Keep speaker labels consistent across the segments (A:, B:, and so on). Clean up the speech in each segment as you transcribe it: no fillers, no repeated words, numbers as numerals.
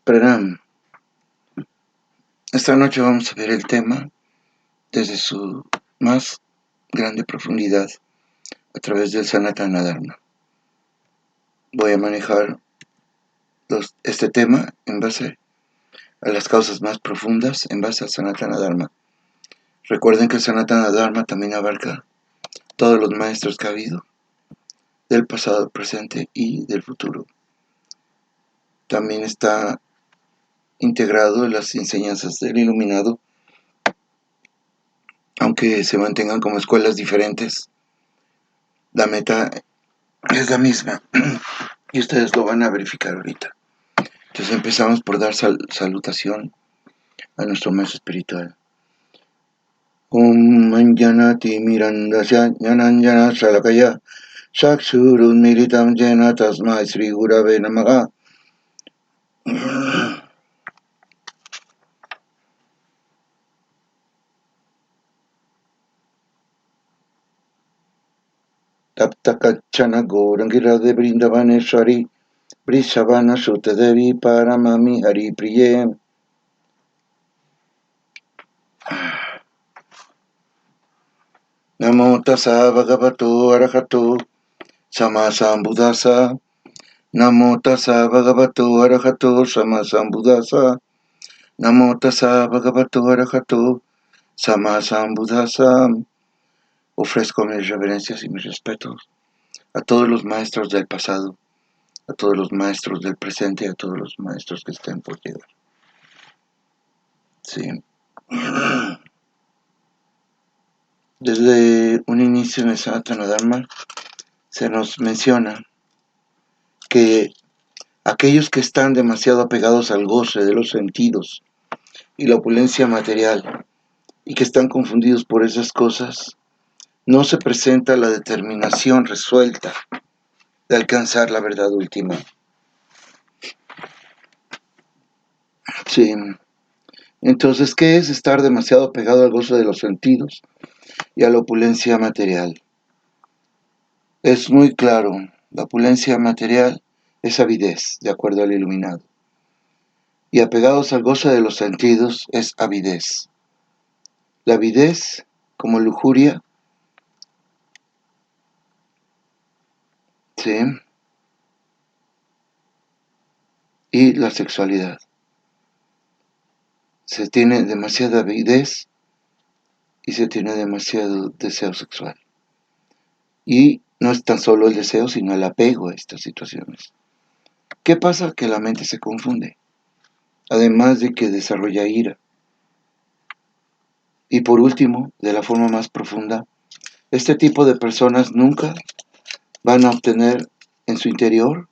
A: Pranam. Esta noche vamos a ver el tema desde su más grande profundidad a través del Sanatana Dharma. Voy a manejar este tema en base a las causas más profundas, en base al Sanatana Dharma. Recuerden que el Sanatana Dharma también abarca todos los maestros que ha habido, del pasado, presente y del futuro. También está integrado en las enseñanzas del Iluminado, aunque se mantengan como escuelas diferentes. La meta es la misma y ustedes lo van a verificar ahorita. Entonces empezamos por dar salutación a nuestro maestro espiritual. Om Manjanati Mirandasya Yananjana Salakaya Saksurun Miritam Jena Tasmai Sri Gurave Namaha. Taptakachana Gorangira de Brindavaneshwari Brishavana Sutadevi Paramami Hari Priye. Namo Tassa Bhagavato Arahato Sammasambuddhassa. Namo Tassa Bhagavato Arahato Sammasambuddhassa. Namo Tassa Bhagavato Arahato Sammasambuddhassa. Ofrezco mis reverencias y mis respetos a todos los maestros del pasado, a todos los maestros del presente y a todos los maestros que estén por llegar. Sí. Desde un inicio en el Sanatana Dharma se nos menciona que aquellos que están demasiado apegados al goce de los sentidos y la opulencia material y que están confundidos por esas cosas, no se presenta la determinación resuelta de alcanzar la verdad última. Sí. Entonces, ¿qué es estar demasiado apegado al gozo de los sentidos y a la opulencia material? Es muy claro, la opulencia material es avidez, de acuerdo al Iluminado. Y apegados al gozo de los sentidos es avidez. La avidez, como lujuria, ¿sí? Y la sexualidad. Se tiene demasiada avidez y se tiene demasiado deseo sexual. Y no es tan solo el deseo, sino el apego a estas situaciones. ¿Qué pasa? Que la mente se confunde, además de que desarrolla ira. Y por último, de la forma más profunda, este tipo de personas nunca van a obtener en su interior,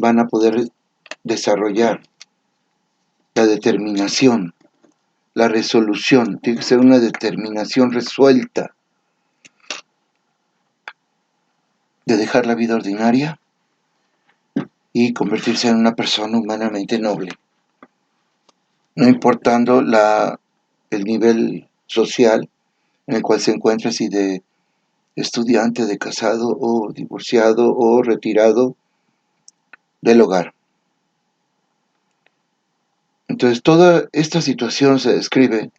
A: van a poder desarrollar la determinación, la resolución. Tiene que ser una determinación resuelta de dejar la vida ordinaria y convertirse en una persona humanamente noble, no importando el nivel social en el cual se encuentra, si de estudiante, de casado o divorciado o retirado del hogar. Entonces toda esta situación se describe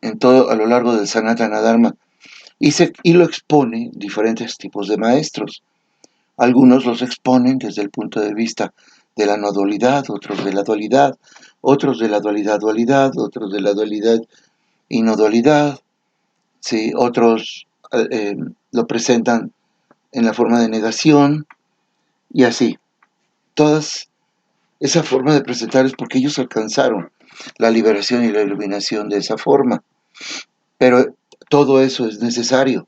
A: en todo a lo largo del Sanatana Dharma y lo expone diferentes tipos de maestros. Algunos los exponen desde el punto de vista de la no dualidad, otros de la dualidad, otros de la dualidad-dualidad, otros de la dualidad y no dualidad, ¿sí? Otros lo presentan en la forma de negación y así. Todas esa forma de presentar es porque ellos alcanzaron la liberación y la iluminación de esa forma. Pero todo eso es necesario,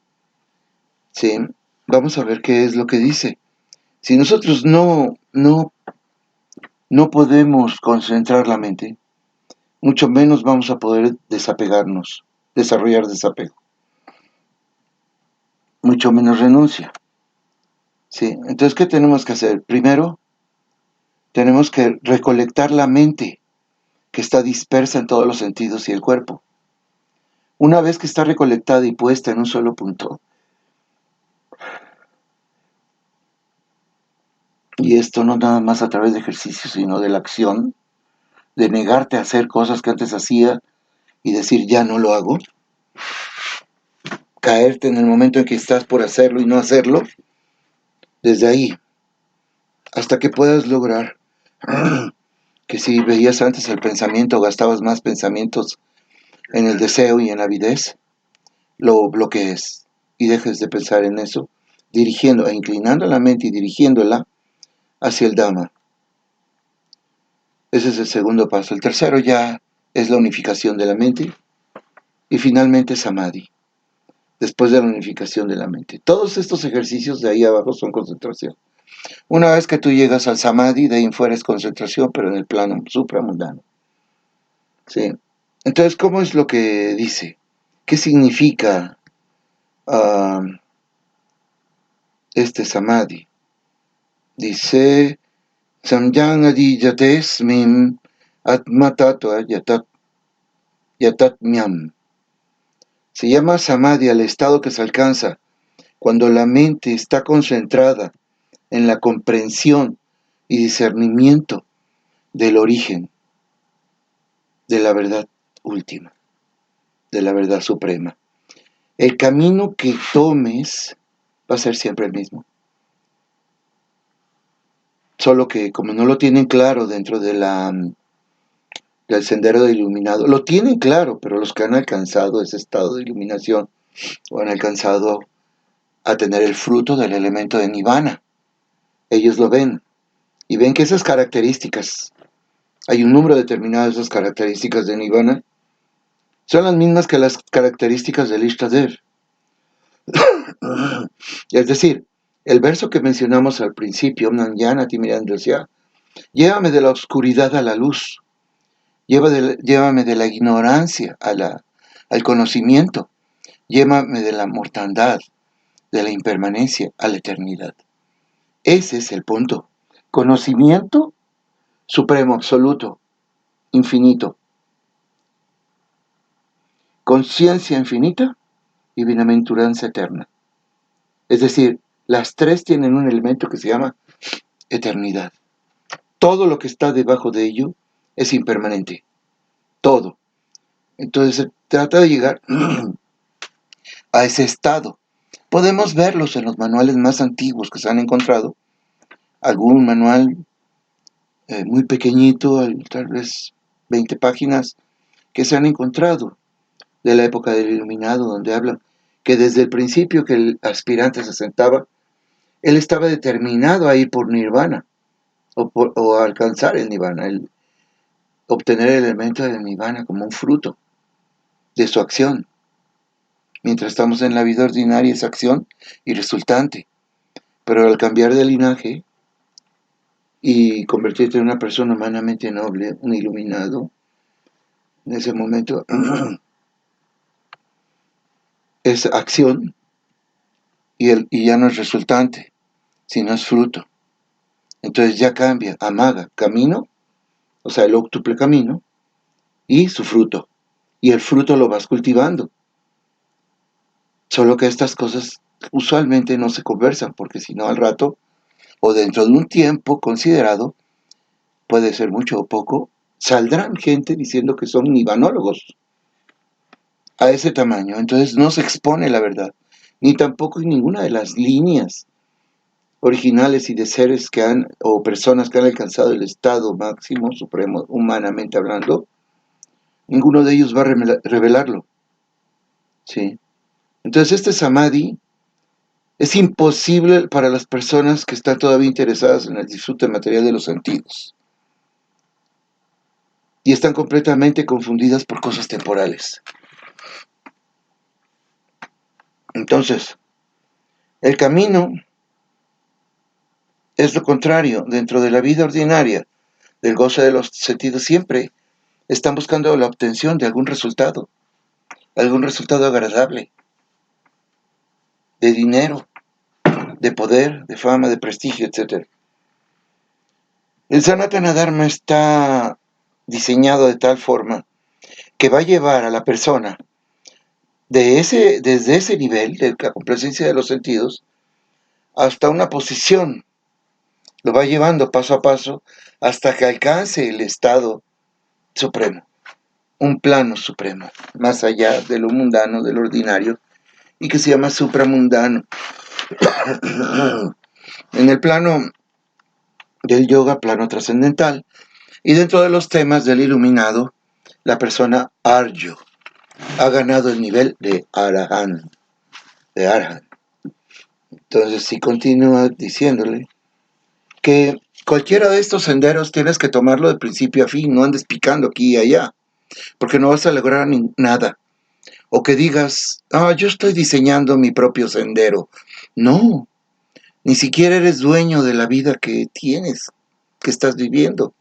A: ¿sí? Vamos a ver qué es lo que dice. Si nosotros no podemos concentrar la mente, mucho menos vamos a poder desapegarnos, desarrollar desapego. Mucho menos renuncia. ¿Sí? Entonces, ¿qué tenemos que hacer? Primero, tenemos que recolectar la mente que está dispersa en todos los sentidos y el cuerpo. Una vez que está recolectada y puesta en un solo punto, Y esto no nada más a través de ejercicios, sino de la acción, de negarte a hacer cosas que antes hacía y decir ya no lo hago, caerte en el momento en que estás por hacerlo y no hacerlo, desde ahí, hasta que puedas lograr que si veías antes el pensamiento, gastabas más pensamientos en el deseo y en la avidez, lo bloquees y dejes de pensar en eso, dirigiendo e inclinando la mente y dirigiéndola hacia el Dhamma. Ese es el segundo paso. El tercero ya es la unificación de la mente y finalmente Samadhi, después de la unificación de la mente. Todos estos ejercicios de ahí abajo son concentración. Una vez que tú llegas al Samadhi, de ahí en fuera es concentración, pero en el plano supramundano. ¿Sí? Entonces, ¿cómo es lo que dice? ¿Qué significa este Samadhi? Dice, Samyang adiyatesmim atmatatva yatatmyam. Se llama Samadhi al estado que se alcanza cuando la mente está concentrada en la comprensión y discernimiento del origen, de la verdad última, de la verdad suprema. El camino que tomes va a ser siempre el mismo. Solo que como no lo tienen claro dentro de del sendero de iluminado, lo tienen claro, pero los que han alcanzado ese estado de iluminación o han alcanzado a tener el fruto del elemento de Nirvana, ellos lo ven y ven que esas características, hay un número determinado de esas características de Nirvana, son las mismas que las características del Ishtadev. Es decir, el verso que mencionamos al principio, llévame de la oscuridad a la luz, llévame de la ignorancia al conocimiento, llévame de la mortandad, de la impermanencia a la eternidad. Ese es el punto. Conocimiento supremo, absoluto, infinito. Conciencia infinita y bienaventuranza eterna. Es decir, las tres tienen un elemento que se llama eternidad. Todo lo que está debajo de ello es impermanente. Todo. Entonces se trata de llegar a ese estado. Podemos verlos en los manuales más antiguos que se han encontrado. Algún manual muy pequeñito, tal vez 20 páginas, que se han encontrado de la época del Iluminado, donde hablan que desde el principio que el aspirante se sentaba, él estaba determinado a ir por Nirvana, o a alcanzar el Nirvana, obtener el elemento del Nirvana como un fruto de su acción. Mientras estamos en la vida ordinaria es acción y resultante, pero al cambiar de linaje y convertirte en una persona humanamente noble, un iluminado, en ese momento es acción y ya no es resultante, sino es fruto. Entonces ya cambia, amaga, camino, o sea, el óctuple camino, y su fruto. Y el fruto lo vas cultivando. Solo que estas cosas usualmente no se conversan, porque si no al rato, o dentro de un tiempo considerado, puede ser mucho o poco, saldrán gente diciendo que son nivanólogos a ese tamaño. Entonces no se expone la verdad, ni tampoco en ninguna de las líneas originales y de seres que han, o personas que han alcanzado el estado máximo, supremo, humanamente hablando, ninguno de ellos va a revelarlo. ¿Sí? Entonces este samadhi es imposible para las personas que están todavía interesadas en el disfrute material de los sentidos y están completamente confundidas por cosas temporales. Entonces, el camino es lo contrario. Dentro de la vida ordinaria del goce de los sentidos siempre están buscando la obtención de algún resultado agradable, de dinero, de poder, de fama, de prestigio, etc. El Sanatana Dharma está diseñado de tal forma que va a llevar a la persona desde ese nivel de la complacencia de los sentidos hasta una posición Lo va llevando paso a paso hasta que alcance el estado supremo, un plano supremo, más allá de lo mundano, de lo ordinario, y que se llama supramundano. En el plano del yoga, plano trascendental, y dentro de los temas del iluminado, la persona Aryo ha ganado el nivel de Arahant, de Arhat. Entonces, si continúa diciéndole que cualquiera de estos senderos tienes que tomarlo de principio a fin, no andes picando aquí y allá, porque no vas a lograr nada. O que digas, yo estoy diseñando mi propio sendero. No, ni siquiera eres dueño de la vida que tienes, que estás viviendo.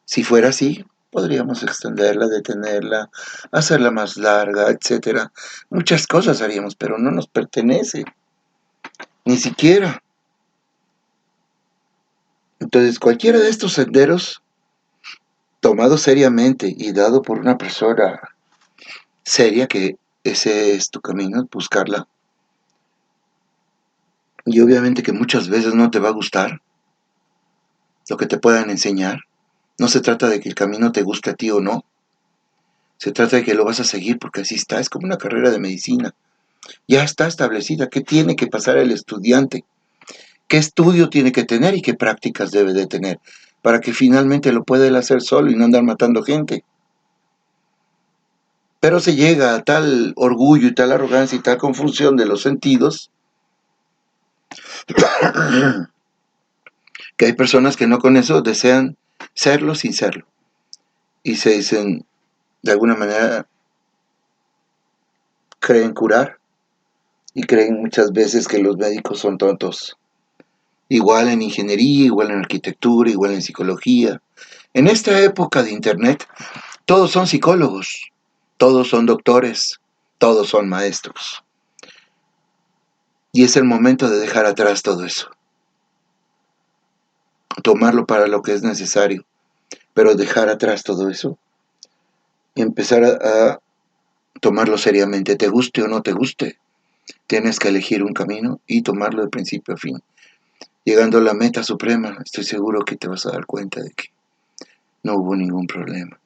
A: Si fuera así, podríamos extenderla, detenerla, hacerla más larga, etcétera. Muchas cosas haríamos, pero no nos pertenece, ni siquiera. Entonces, cualquiera de estos senderos, tomado seriamente y dado por una persona seria, que ese es tu camino, buscarla, y obviamente que muchas veces no te va a gustar lo que te puedan enseñar. No se trata de que el camino te guste a ti o no, se trata de que lo vas a seguir porque así está, es como una carrera de medicina. Ya está establecida qué tiene que pasar el estudiante, qué estudio tiene que tener y qué prácticas debe de tener, para que finalmente lo pueda él hacer solo y no andar matando gente. Pero se llega a tal orgullo y tal arrogancia y tal confusión de los sentidos que hay personas que no con eso desean serlo sin serlo. Y se dicen, de alguna manera, creen curar y creen muchas veces que los médicos son tontos. Igual en ingeniería, igual en arquitectura, igual en psicología. En esta época de internet, todos son psicólogos, todos son doctores, todos son maestros. Y es el momento de dejar atrás todo eso. Tomarlo para lo que es necesario, pero dejar atrás todo eso y empezar a tomarlo seriamente, te guste o no te guste. Tienes que elegir un camino y tomarlo de principio a fin. Llegando a la meta suprema, estoy seguro que te vas a dar cuenta de que no hubo ningún problema.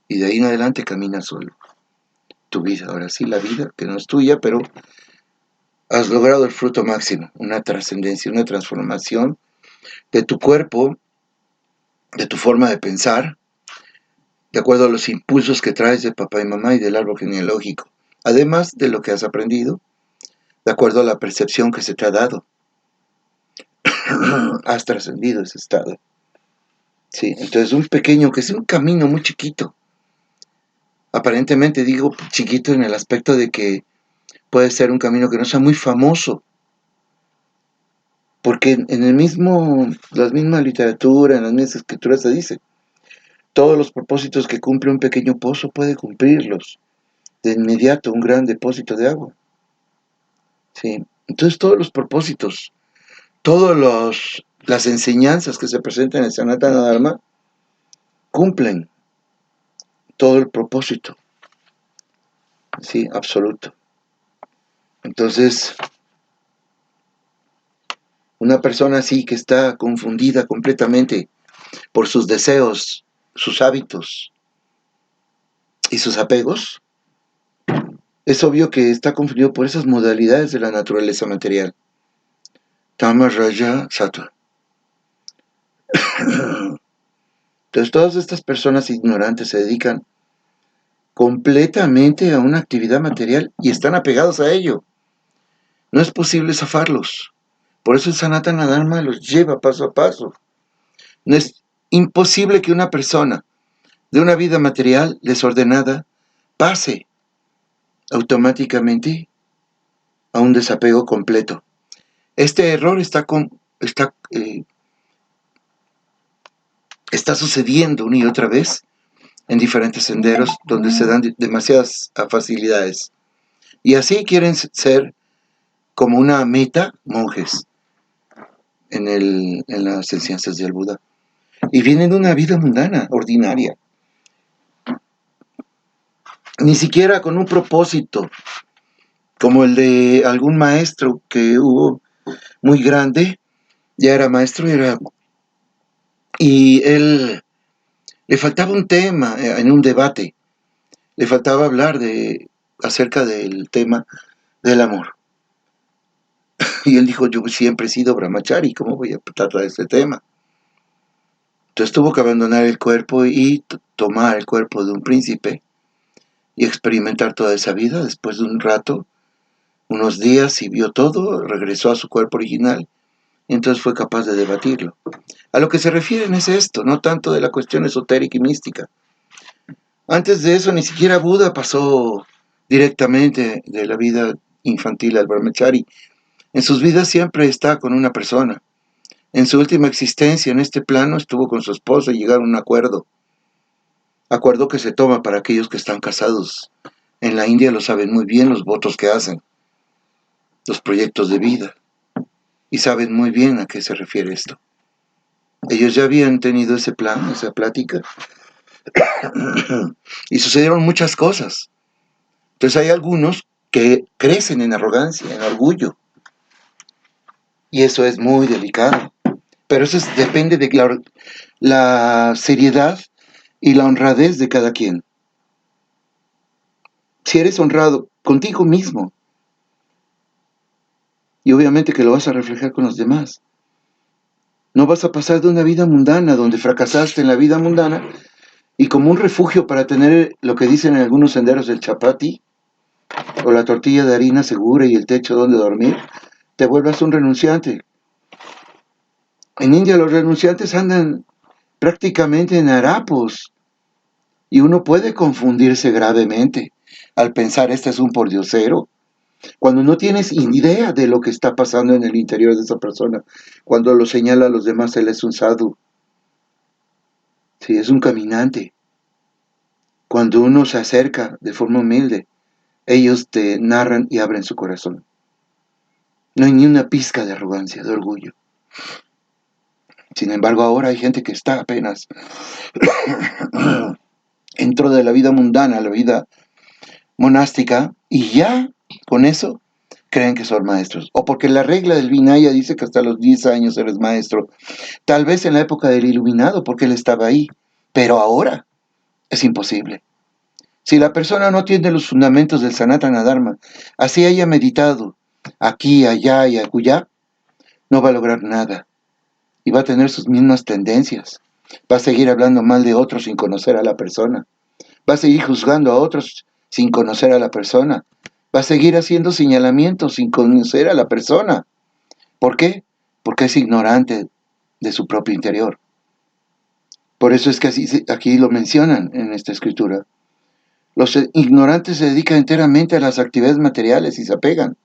A: Y de ahí en adelante camina solo. Tu vida, ahora sí, la vida, que no es tuya, pero has logrado el fruto máximo, una trascendencia, una transformación de tu cuerpo, de tu forma de pensar, de acuerdo a los impulsos que traes de papá y mamá y del árbol genealógico, además de lo que has aprendido, de acuerdo a la percepción que se te ha dado. Has trascendido ese estado. Sí, entonces un pequeño, que es un camino muy chiquito. Aparentemente digo chiquito en el aspecto de que puede ser un camino que no sea muy famoso, porque en el mismo, la misma literatura, en las mismas escrituras se dice, todos los propósitos que cumple un pequeño pozo puede cumplirlos de inmediato un gran depósito de agua. ¿Sí? Entonces todos los propósitos, todas las enseñanzas que se presentan en el Sanatana Dharma cumplen todo el propósito, sí, absoluto. Entonces, una persona así que está confundida completamente por sus deseos, sus hábitos y sus apegos, es obvio que está confundido por esas modalidades de la naturaleza material. Tama, Raja, Sattva. Entonces todas estas personas ignorantes se dedican completamente a una actividad material y están apegados a ello. No es posible zafarlos. Por eso el Sanatana Dharma los lleva paso a paso. No es imposible que una persona de una vida material desordenada pase automáticamente a un desapego completo. Este error está sucediendo una y otra vez en diferentes senderos donde se dan demasiadas facilidades. Y así quieren ser como una meta monjes en las enseñanzas del Buda. Y vienen de una vida mundana, ordinaria. Ni siquiera con un propósito, como el de algún maestro que hubo muy grande, ya era maestro, y él le faltaba un tema en un debate, le faltaba hablar acerca del tema del amor. Y él dijo, yo siempre he sido brahmachari, ¿cómo voy a tratar este tema? Entonces tuvo que abandonar el cuerpo y tomar el cuerpo de un príncipe y experimentar toda esa vida. Después de un rato, unos días, y vio todo, regresó a su cuerpo original y entonces fue capaz de debatirlo. A lo que se refieren es esto, no tanto de la cuestión esotérica y mística. Antes de eso, ni siquiera Buda pasó directamente de la vida infantil al brahmachari. En sus vidas siempre está con una persona. En su última existencia en este plano estuvo con su esposa y llegaron a un acuerdo. Acuerdo que se toma para aquellos que están casados. En la India lo saben muy bien los votos que hacen, los proyectos de vida, y saben muy bien a qué se refiere esto. Ellos ya habían tenido ese plan, esa plática, y sucedieron muchas cosas. Entonces hay algunos que crecen en arrogancia, en orgullo, y eso es muy delicado. Pero eso depende de la seriedad y la honradez de cada quien. Si eres honrado contigo mismo, y obviamente que lo vas a reflejar con los demás, no vas a pasar de una vida mundana, donde fracasaste en la vida mundana, y como un refugio para tener lo que dicen en algunos senderos el chapati, o la tortilla de harina segura y el techo donde dormir, te vuelvas un renunciante. En India los renunciantes andan prácticamente en harapos, y uno puede confundirse gravemente al pensar este es un pordiosero, cuando no tienes idea de lo que está pasando en el interior de esa persona. Cuando lo señala a los demás, él es un sadhu. Sí, es un caminante. Cuando uno se acerca de forma humilde, ellos te narran y abren su corazón. No hay ni una pizca de arrogancia, de orgullo. Sin embargo, ahora hay gente que está apenas entró de la vida mundana a la vida monástica y ya con eso creen que son maestros. O porque la regla del Vinaya dice que hasta los 10 años eres maestro. Tal vez en la época del Iluminado, porque él estaba ahí. Pero ahora es imposible. Si la persona no tiene los fundamentos del Sanatana Dharma, así haya meditado aquí, allá y acullá, no va a lograr nada. Y va a tener sus mismas tendencias. Va a seguir hablando mal de otros sin conocer a la persona. Va a seguir juzgando a otros sin conocer a la persona. Va a seguir haciendo señalamientos sin conocer a la persona. ¿Por qué? Porque es ignorante de su propio interior. Por eso es que aquí lo mencionan en esta escritura. Los ignorantes se dedican enteramente a las actividades materiales y se apegan.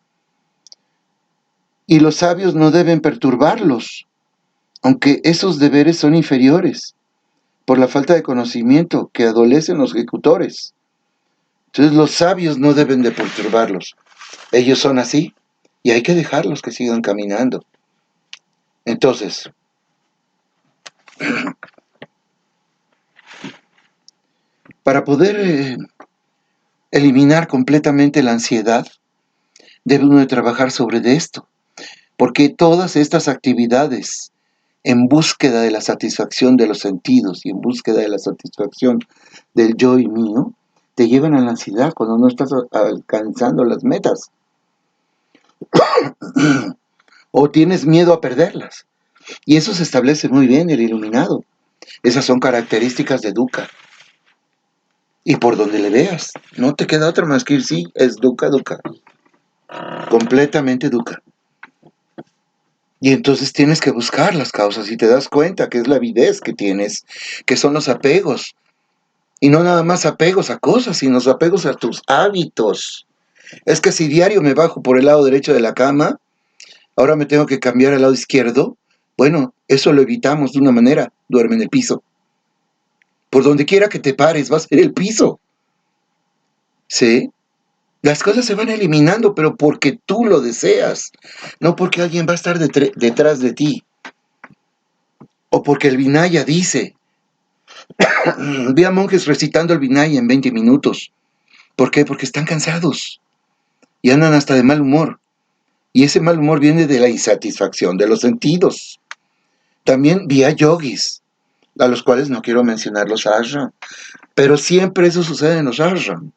A: Y los sabios no deben perturbarlos, aunque esos deberes son inferiores, por la falta de conocimiento que adolecen los ejecutores. Entonces los sabios no deben de perturbarlos. Ellos son así y hay que dejarlos que sigan caminando. Entonces, para poder eliminar completamente la ansiedad, debe uno de trabajar sobre esto, porque todas estas actividades en búsqueda de la satisfacción de los sentidos y en búsqueda de la satisfacción del yo y mío, te llevan a la ansiedad cuando no estás alcanzando las metas. O tienes miedo a perderlas. Y eso se establece muy bien en el iluminado. Esas son características de dukkha. Y por donde le veas, no te queda otra más que ir, sí, es dukkha, dukkha. Completamente dukkha. Y entonces tienes que buscar las causas y te das cuenta que es la avidez que tienes, que son los apegos. Y no nada más apegos a cosas, sino los apegos a tus hábitos. Es que si diario me bajo por el lado derecho de la cama, ahora me tengo que cambiar al lado izquierdo. Bueno, eso lo evitamos de una manera, duerme en el piso. Por donde quiera que te pares, va a ser el piso. ¿Sí? Las cosas se van eliminando, pero porque tú lo deseas, no porque alguien va a estar detrás de ti. O porque el Vinaya dice, vi a monjes recitando el Vinaya en 20 minutos. ¿Por qué? Porque están cansados y andan hasta de mal humor. Y ese mal humor viene de la insatisfacción de los sentidos. También vi a yogis, a los cuales no quiero mencionar los ashram, pero siempre eso sucede en los ashram,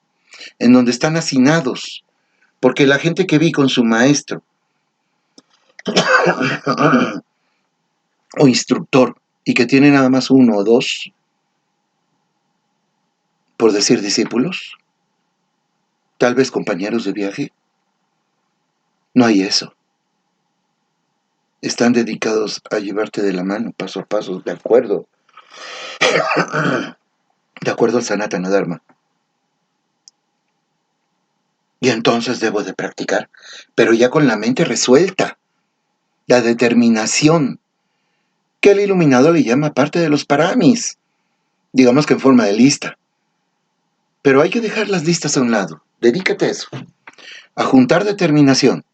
A: en donde están hacinados, porque la gente que vi con su maestro o instructor y que tiene nada más uno o dos, por decir discípulos, tal vez compañeros de viaje, no hay eso. Están dedicados a llevarte de la mano, paso a paso, de acuerdo al Sanatana Dharma. Y entonces debo de practicar, pero ya con la mente resuelta, la determinación, que el iluminado le llama parte de los paramis, digamos que en forma de lista. Pero hay que dejar las listas a un lado, dedícate a eso, a juntar determinación.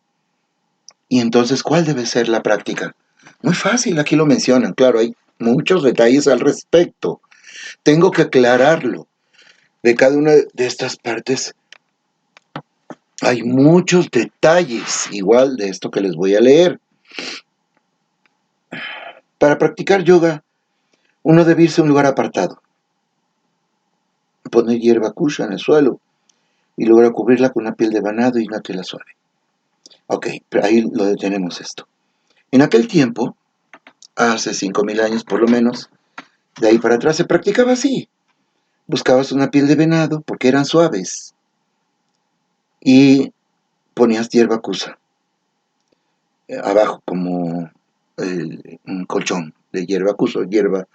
A: Y entonces, ¿cuál debe ser la práctica? Muy fácil, aquí lo mencionan, claro, hay muchos detalles al respecto. Tengo que aclararlo. De cada una de estas partes hay muchos detalles, igual de esto que les voy a leer. Para practicar yoga, uno debe irse a un lugar apartado, poner hierba kusha en el suelo y luego cubrirla con una piel de venado y una tela suave. Ok, pero ahí lo detenemos esto. En aquel tiempo, hace 5.000 años por lo menos, de ahí para atrás se practicaba así. Buscabas una piel de venado porque eran suaves y ponías hierba kusa abajo como un colchón de hierba kusa, hierba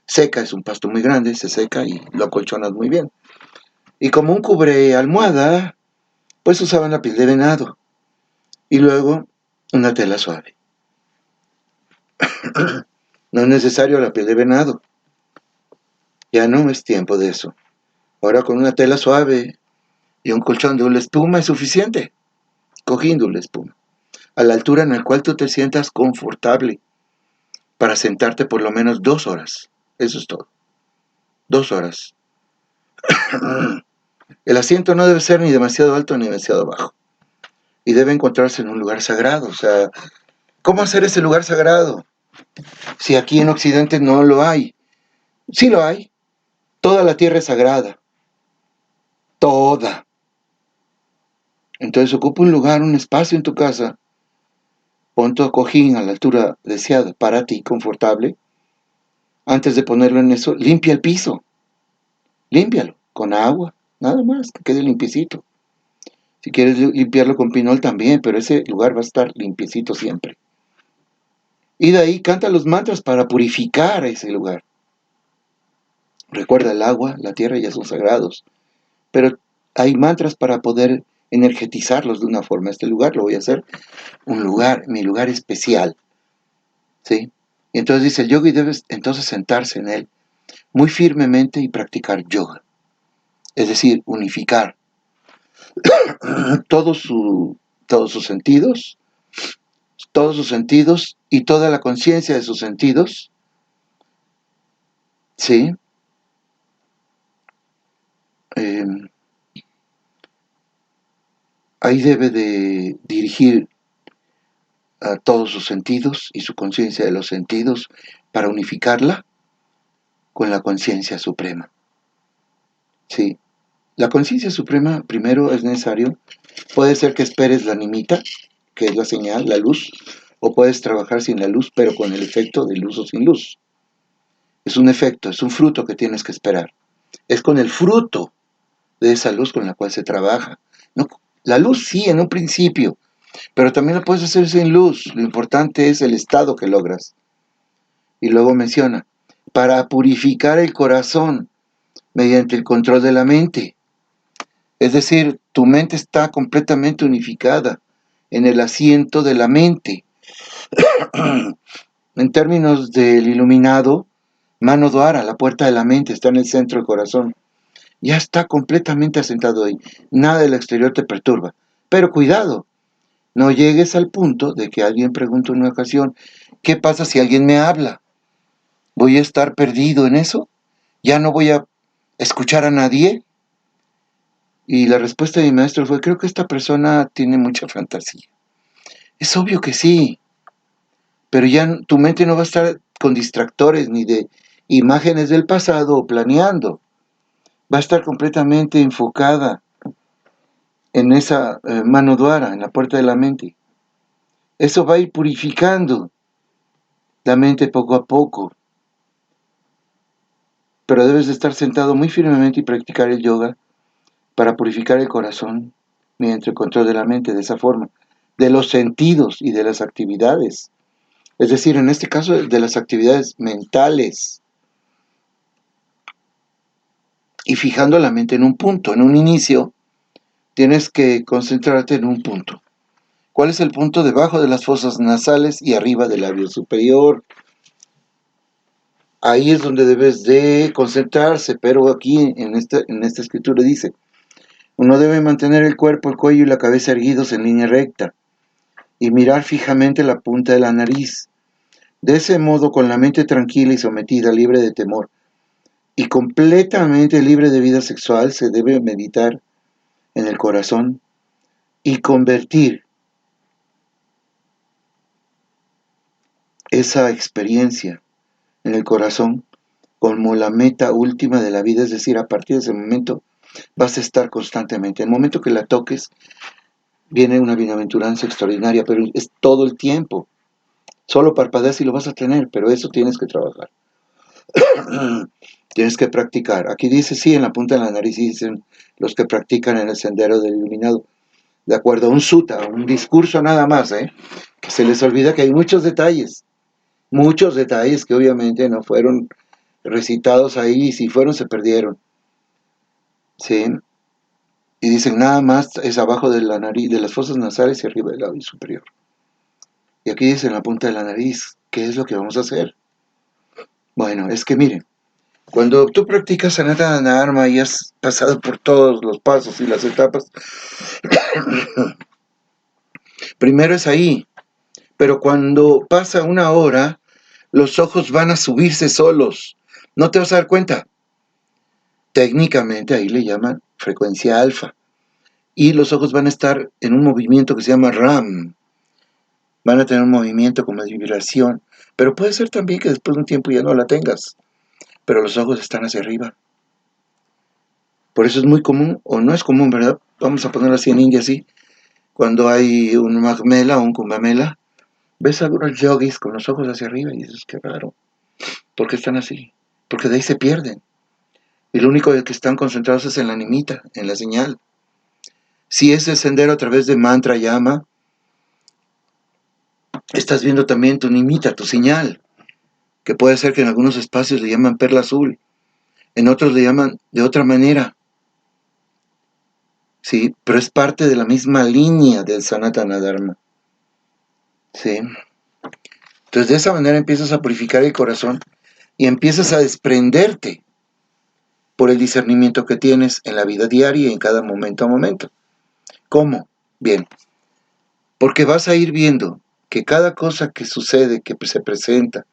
A: seca, es un pasto muy grande, se seca y lo acolchonas muy bien. Y como un cubre almohada, pues usaban la piel de venado y luego una tela suave. No es necesario la piel de venado, ya no es tiempo de eso. Ahora con una tela suave y un colchón de una espuma es suficiente, cogiendo una espuma, a la altura en la cual tú te sientas confortable para sentarte por lo menos 2 horas. Eso es todo. 2 horas. El asiento no debe ser ni demasiado alto ni demasiado bajo. Y debe encontrarse en un lugar sagrado. O sea, ¿cómo hacer ese lugar sagrado? Si aquí en Occidente no lo hay. Sí lo hay. Toda la tierra es sagrada. Toda. Entonces ocupa un lugar, un espacio en tu casa. Pon tu cojín a la altura deseada para ti, confortable. Antes de ponerlo en eso, limpia el piso. Límpialo con agua. Nada más, que quede limpiecito. Si quieres limpiarlo con pinol también, pero ese lugar va a estar limpiecito siempre. Y de ahí canta los mantras para purificar ese lugar. Recuerda, el agua, la tierra ya son sagrados, pero hay mantras para poder energetizarlos de una forma. Este lugar lo voy a hacer mi lugar especial, ¿sí? Y entonces dice, el yogi debe entonces sentarse en él muy firmemente y practicar yoga. Es decir, unificar todos sus sentidos, y toda la conciencia de sus sentidos, ¿sí? Ahí debe de dirigir a todos sus sentidos y su conciencia de los sentidos para unificarla con la conciencia suprema. Sí, la conciencia suprema primero es necesario, puede ser que esperes la nimita, que es la señal, la luz, o puedes trabajar sin la luz, pero con el efecto de luz o sin luz. Es un efecto, es un fruto que tienes que esperar. Es con el fruto de esa luz con la cual se trabaja. No, la luz sí, en un principio, pero también lo puedes hacer sin luz. Lo importante es el estado que logras. Y luego menciona, para purificar el corazón mediante el control de la mente. Es decir, tu mente está completamente unificada en el asiento de la mente. En términos del iluminado, mano dwara, la puerta de la mente, está en el centro del corazón. Ya está completamente asentado ahí. Nada del exterior te perturba. Pero cuidado, no llegues al punto de que alguien pregunte en una ocasión, ¿qué pasa si alguien me habla? ¿Voy a estar perdido en eso? ¿Ya no voy a escuchar a nadie? Y la respuesta de mi maestro fue, creo que esta persona tiene mucha fantasía. Es obvio que sí, pero ya tu mente no va a estar con distractores ni de imágenes del pasado o planeando. Va a estar completamente enfocada en esa mano dwara, en la puerta de la mente. Eso va a ir purificando la mente poco a poco. Pero debes de estar sentado muy firmemente y practicar el yoga para purificar el corazón mediante el control de la mente, de esa forma, de los sentidos y de las actividades. Es decir, en este caso, de las actividades mentales. Y fijando la mente en un punto, en un inicio, tienes que concentrarte en un punto. ¿Cuál es el punto? Debajo de las fosas nasales y arriba del labio superior. Ahí es donde debes de concentrarse, pero aquí en esta escritura dice, uno debe mantener el cuerpo, el cuello y la cabeza erguidos en línea recta y mirar fijamente la punta de la nariz. De ese modo, con la mente tranquila y sometida, libre de temor y completamente libre de vida sexual, se debe meditar en el corazón y convertir esa experiencia en el corazón como la meta última de la vida, es decir, a partir de ese momento vas a estar constantemente. En el momento que la toques, viene una bienaventuranza extraordinaria, pero es todo el tiempo. Solo parpadeas y lo vas a tener, pero eso tienes que trabajar. Tienes que practicar. Aquí dice, sí, en la punta de la nariz dicen los que practican en el sendero del iluminado. De acuerdo a un sutta, un discurso nada más, que se les olvida que hay muchos detalles que obviamente no fueron recitados ahí, y si fueron se perdieron. ¿Sí? Y dicen, nada más es abajo de la nariz, de las fosas nasales y arriba del labio superior. Y aquí dice en la punta de la nariz, ¿qué es lo que vamos a hacer? Bueno, es que miren, cuando tú practicas Sanatana Dharma y has pasado por todos los pasos y las etapas, primero es ahí, pero cuando pasa una hora, los ojos van a subirse solos. No te vas a dar cuenta. Técnicamente ahí le llaman frecuencia alfa. Y los ojos van a estar en un movimiento que se llama RAM. Van a tener un movimiento como de vibración. Pero puede ser también que después de un tiempo ya no la tengas. Pero los ojos están hacia arriba. Por eso es muy común, o no es común, ¿verdad? Vamos a ponerlo así en India, así. Cuando hay un Magmela o un Kumbhamela, ves a algunos yogis con los ojos hacia arriba y dices, qué raro. ¿Por qué están así? Porque de ahí se pierden. Y lo único que están concentrados es en la nimita, en la señal. Si ese sendero a través de mantra llama, estás viendo también tu nimita, tu señal, que puede ser que en algunos espacios le llaman perla azul, en otros le llaman de otra manera. Sí, pero es parte de la misma línea del Sanatana Dharma. Sí. Entonces de esa manera empiezas a purificar el corazón y empiezas a desprenderte por el discernimiento que tienes en la vida diaria y en cada momento a momento. ¿Cómo? Bien, porque vas a ir viendo que cada cosa que sucede, que se presenta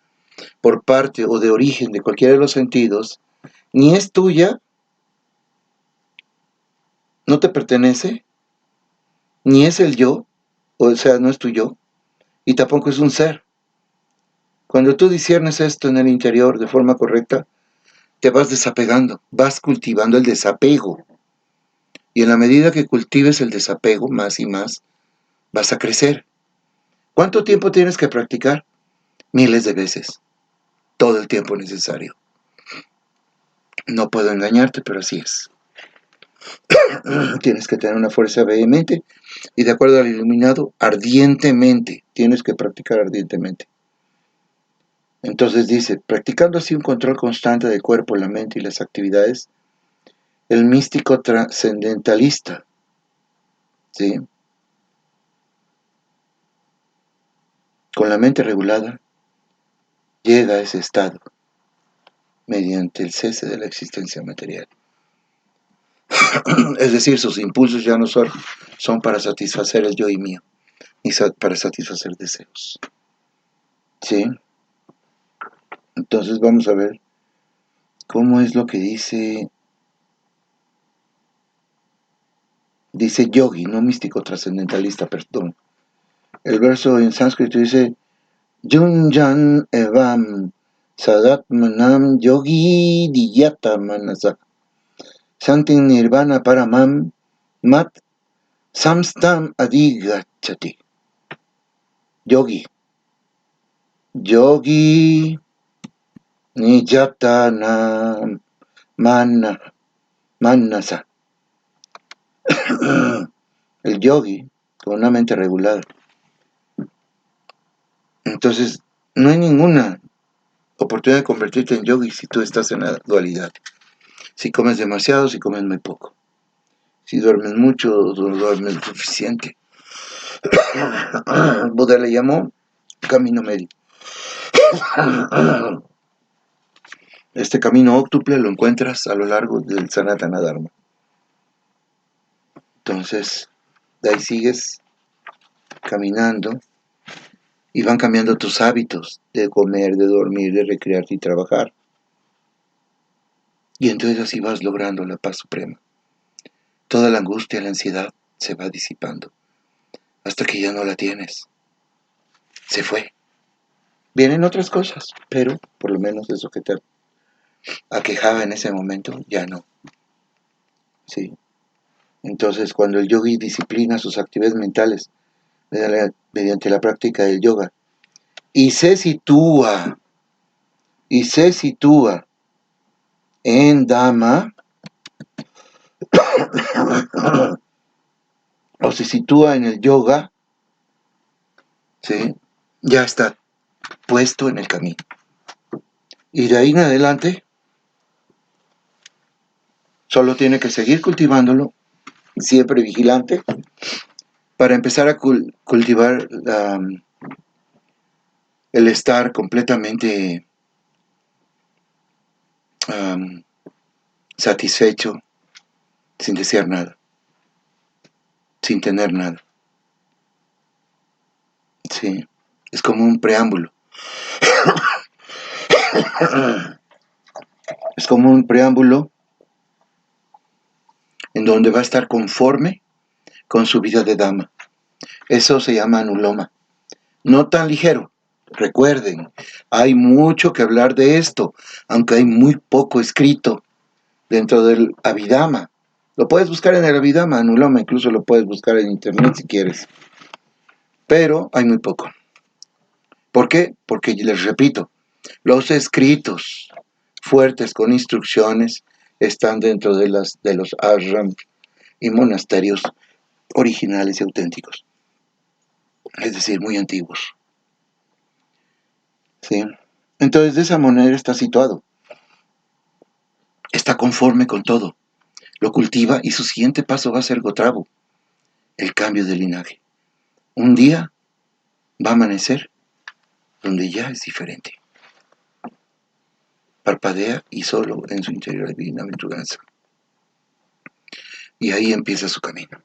A: por parte o de origen de cualquiera de los sentidos, ni es tuya, no te pertenece, ni es el yo, o sea, no es tu yo, y tampoco es un ser. Cuando tú disiernes esto en el interior de forma correcta, te vas desapegando, vas cultivando el desapego. Y en la medida que cultives el desapego más y más, vas a crecer. ¿Cuánto tiempo tienes que practicar? Miles de veces. Todo el tiempo necesario. No puedo engañarte, pero así es. Tienes que tener una fuerza vehemente y de acuerdo al iluminado, ardientemente. Tienes que practicar ardientemente. Entonces dice, practicando así un control constante del cuerpo, la mente y las actividades, el místico trascendentalista, ¿sí?, con la mente regulada, llega a ese estado mediante el cese de la existencia material. Es decir, sus impulsos ya no son para satisfacer el yo y mío, ni para satisfacer deseos. ¿Sí? Entonces vamos a ver cómo es lo que dice yogi, no místico trascendentalista, perdón. El verso en sánscrito dice Junjan evam sadatmanam yogi diyata manasa. Santin nirvana paramam mat samstam adigachati. Yogi. Yogi niyatana manasa. El yogi, con una mente regulada. Entonces, no hay ninguna oportunidad de convertirte en yogi si tú estás en la dualidad. Si comes demasiado, si comes muy poco. Si duermes mucho o duermes lo suficiente. Buda le llamó camino medio. Este camino óctuple lo encuentras a lo largo del Sanatana Dharma. Entonces, de ahí sigues caminando y van cambiando tus hábitos de comer, de dormir, de recrearte y trabajar. Y entonces así vas logrando la paz suprema. Toda la angustia, la ansiedad se va disipando hasta que ya no la tienes. Se fue. Vienen otras cosas, pero por lo menos eso que te aquejaba en ese momento, ya no. ¿Sí? Entonces, cuando el yogi disciplina sus actividades mentales mediante la práctica del yoga y se sitúa en Dhamma, o se sitúa en el yoga, ¿sí? Ya está puesto en el camino. Y de ahí en adelante, solo tiene que seguir cultivándolo, siempre vigilante, para empezar a cultivar el estar completamente satisfecho, sin desear nada, sin tener nada. Sí, es como un preámbulo. Es como un preámbulo en donde va a estar conforme con su vida de dama. Eso se llama anuloma. No tan ligero. Recuerden, hay mucho que hablar de esto, aunque hay muy poco escrito dentro del Abhidhamma. Lo puedes buscar en el Abhidhamma, anuloma, incluso lo puedes buscar en internet si quieres. Pero hay muy poco. ¿Por qué? Porque les repito, los escritos fuertes con instrucciones están dentro de los ashrams y monasterios originales y auténticos, es decir, muy antiguos. ¿Sí? Entonces, de esa manera está situado. Está conforme con todo. Lo cultiva y su siguiente paso va a ser Gotrabo, el cambio de linaje. Un día va a amanecer donde ya es diferente. Parpadea y solo en su interior hay bienaventuranza. Y ahí empieza su camino.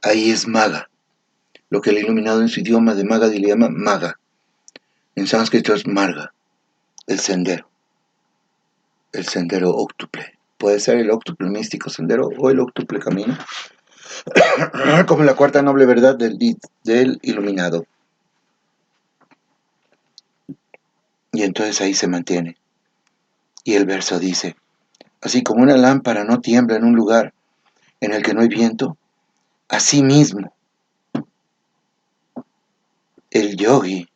A: Ahí es Maga, lo que el iluminado en su idioma de Magadhi le llama Maga. En sánscrito es Marga, el sendero óctuple. Puede ser el óctuple místico sendero o el óctuple camino, como la cuarta noble verdad del iluminado. Y entonces ahí se mantiene. Y el verso dice, así como una lámpara no tiembla en un lugar en el que no hay viento, así mismo el yogi,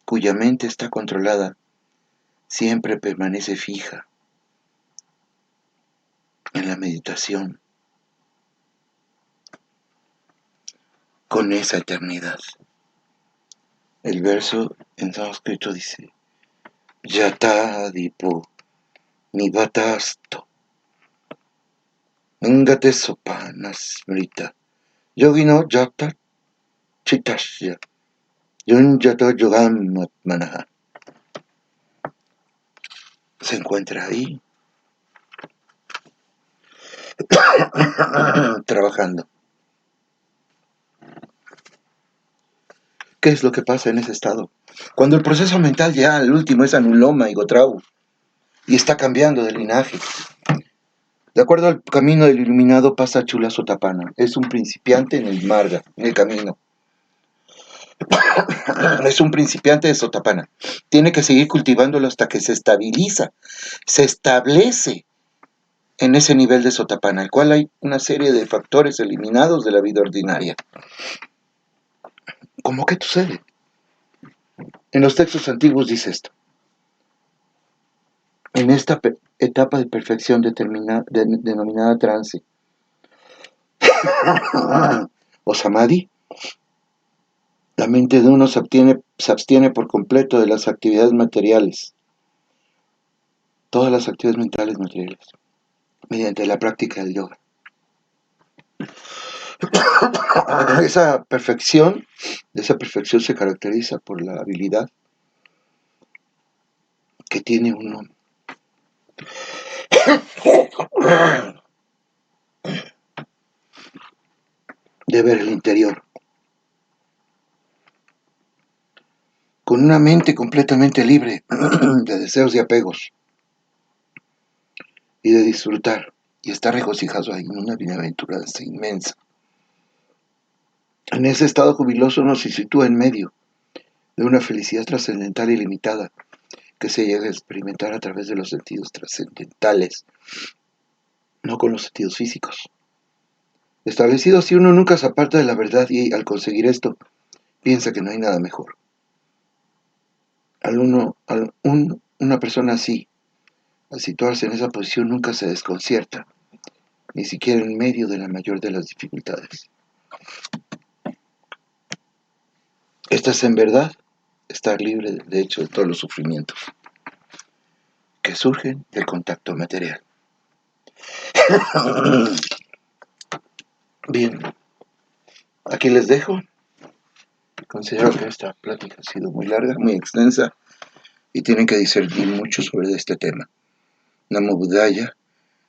A: cuya mente está controlada, siempre permanece fija en la meditación con esa eternidad. El verso en sánscrito dice, Yata dipo nivatasto ngate sopanas smrita yogino yata chitasya yunyato yogamatmanaha. Se encuentra ahí trabajando. ¿Qué es lo que pasa en ese estado? Cuando el proceso mental ya el último es anuloma y gotrau y está cambiando de linaje, De acuerdo al camino del iluminado pasa Chula Sotapana. Es un principiante en el marga, en el camino. Es un principiante de Sotapana. Tiene que seguir cultivándolo hasta que se estabiliza, se establece en ese nivel de Sotapana, el cual hay una serie de factores eliminados de la vida ordinaria. ¿Cómo que sucede? En los textos antiguos dice esto. En esta etapa de perfección denominada trance o samadhi, la mente de uno se abstiene por completo de las actividades materiales, todas las actividades mentales materiales, mediante la práctica del yoga. Esa perfección se caracteriza por la habilidad que tiene uno de ver el interior. Con una mente completamente libre de deseos y apegos, y de disfrutar, y estar regocijado ahí en una bienaventuranza inmensa. En ese estado jubiloso uno se sitúa en medio de una felicidad trascendental ilimitada que se llega a experimentar a través de los sentidos trascendentales, no con los sentidos físicos. Establecido así, uno nunca se aparta de la verdad y al conseguir esto, piensa que no hay nada mejor. Una persona así, al situarse en esa posición, nunca se desconcierta, ni siquiera en medio de la mayor de las dificultades. Esta es en verdad estar libre, de hecho, de todos los sufrimientos que surgen del contacto material. Bien, aquí les dejo. Considero que esta plática ha sido muy larga, muy extensa, y tienen que discernir mucho sobre este tema. Namo Buddhaya,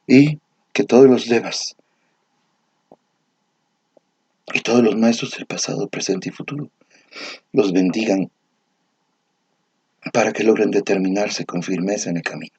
A: y que todos los devas y todos los maestros del pasado, presente y futuro los bendigan para que logren determinarse con firmeza en el camino.